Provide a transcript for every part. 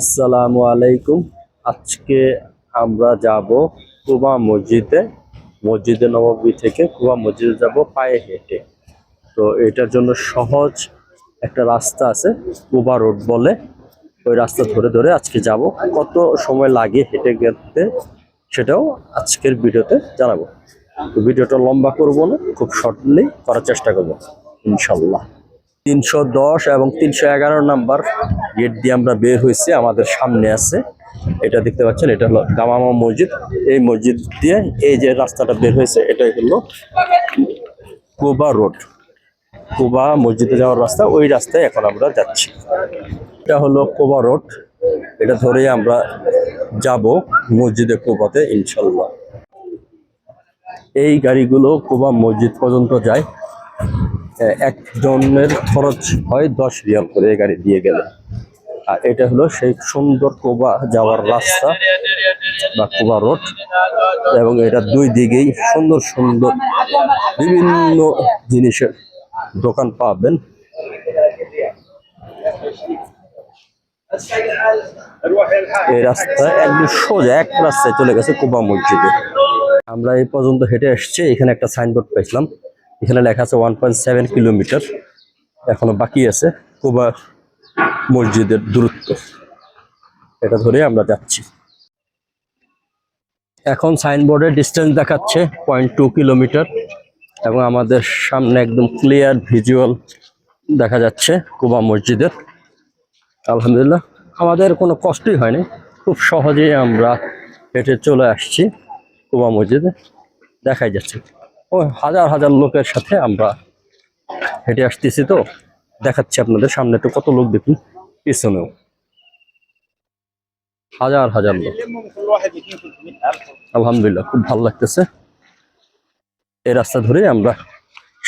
আসসালামু আলাইকুম। আজকে আমরা যাব কুবা মসজিদে। মসজিদে নববী থেকে কুবা মসজিদে যাব পায়ে হেঁটে। তো এটার জন্য সহজ একটা রাস্তা আছে, কুবা রোড বলে। ওই রাস্তা ধরে ধরে আজকে যাব। কত সময় লাগে হেঁটে যেতে সেটাও আজকের ভিডিওতে জানাবো। তো ভিডিওটা লম্বা করব না, খুব শর্টলি করার চেষ্টা করব ইনশাল্লাহ। 310 এবং 311 নাম্বার গেট দিয়ে আমরা বের হয়েছি। আমাদের সামনে আছে, এটা দেখতে পাচ্ছেন, এটা হলো গামামা মসজিদ। এই মসজিদ দিয়ে এই যে রাস্তাটা বের হয়েছে, এটাই হলো কুবা রোড। কুবা মসজিদে যাওয়ার রাস্তা, ওই রাস্তায় এখন আমরা যাচ্ছি। এটা হলো কুবা রোড, এটা ধরেই আমরা যাব মসজিদে কুবাতে ইনশাল্লাহ। এই গাড়িগুলো কুবা মসজিদ পর্যন্ত যায়। একজনের খরচ হয় 10 রিয়াল করে এই গাড়ি দিয়ে গেলে। আর এটা হলো সেই সুন্দর কুবা যাওয়ার রাস্তা বা কুবা রোড, এবং এটা দুই দিকেই সুন্দর সুন্দর বিভিন্ন জিনিসের দোকান পাবেন। এই রাস্তা একদম সোজা এক রাস্তায় চলে গেছে কুবা মসজিদে। আমরা এই পর্যন্ত হেঁটে এসেছি। এখানে একটা সাইনবোর্ড পেয়েছিলাম, এখানে লেখা আছে 1.7 কিলোমিটার এখনো বাকি আছে কুবা মসজিদের দূরত্ব। এটা ধরে আমরা যাচ্ছি। এখন সাইনবোর্ডের ডিস্টেন্স দেখাচ্ছে 0.2 কিলোমিটার, এবং আমাদের সামনে একদম ক্লিয়ার ভিজুয়াল দেখা যাচ্ছে কুবা মসজিদের। আলহামদুলিল্লাহ, আমাদের কোনো কষ্টই হয়নি, খুব সহজেই আমরা হেঁটে চলে আসছি কুবা মসজিদে। দেখাই যাচ্ছে ও হাজার হাজার লোকের সাথে আমরা হেঁটে আসতেছি। তো দেখাচ্ছি আপনাদের সামনে, তো কত লোক দেখুন, পিছনেও হাজার হাজার লোক। আলহামদুলিল্লাহ, খুব ভালো লাগতেছে। এই রাস্তা ধরে আমরা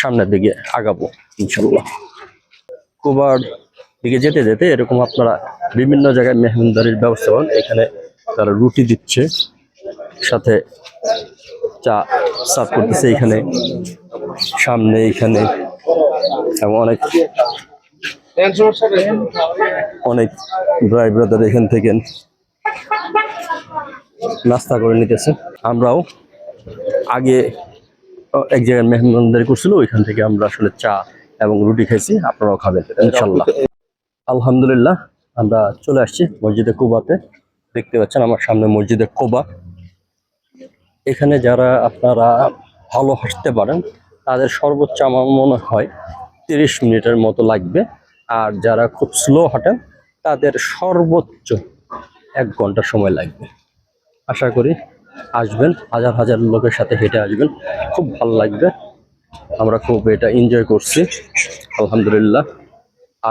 সামনের দিকে আগাবো ইনশাল্লাহ। কুবার দিকে যেতে যেতে এরকম আপনারা বিভিন্ন জায়গায় মেহমানদারির ব্যবস্থা পান। এখানে তারা রুটি দিচ্ছে, সাথে চা সার্ভ করতেছে এখানে সামনে, এখানে এবং অনেক অনেক ভাই ব্রাদার এখান থেকে নাস্তা করে নিতেছে। আমরাও আগে এক জায়গায় মেহমানদারি করছিল, ওইখান থেকে আমরা আসলে চা এবং রুটি খাইছি। আপনারাও খাবেন ইনশাল্লাহ। আলহামদুলিল্লাহ, আমরা চলে আসছি মসজিদে কুবাতে। দেখতে পাচ্ছেন আমার সামনে মসজিদে কুবা। এখানে যারা আপনারা ভালো হাঁটতে পারেন তাদের সর্বোচ্চ আমার মনে হয় 30 মিনিটের মতো লাগবে। আর যারা খুব স্লো হাঁটেন তাদের সর্বোচ্চ 1 ঘন্টা সময় লাগবে। আশা করি আসবেন, হাজার হাজার লোকের সাথে হেঁটে আসবেন, খুব ভালো লাগবে। আমরা খুব এটা এনজয় করছি। আলহামদুলিল্লাহ,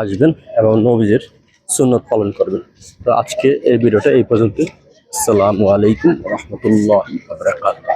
আসবেন এবং নবীজির সুন্নত পালন করবেন। তো আজকে এই ভিডিওটা এই পর্যন্ত। আসসালামু আলাইকুম ওয়া রাহমাতুল্লাহি ওয়া বারাকাতুহু।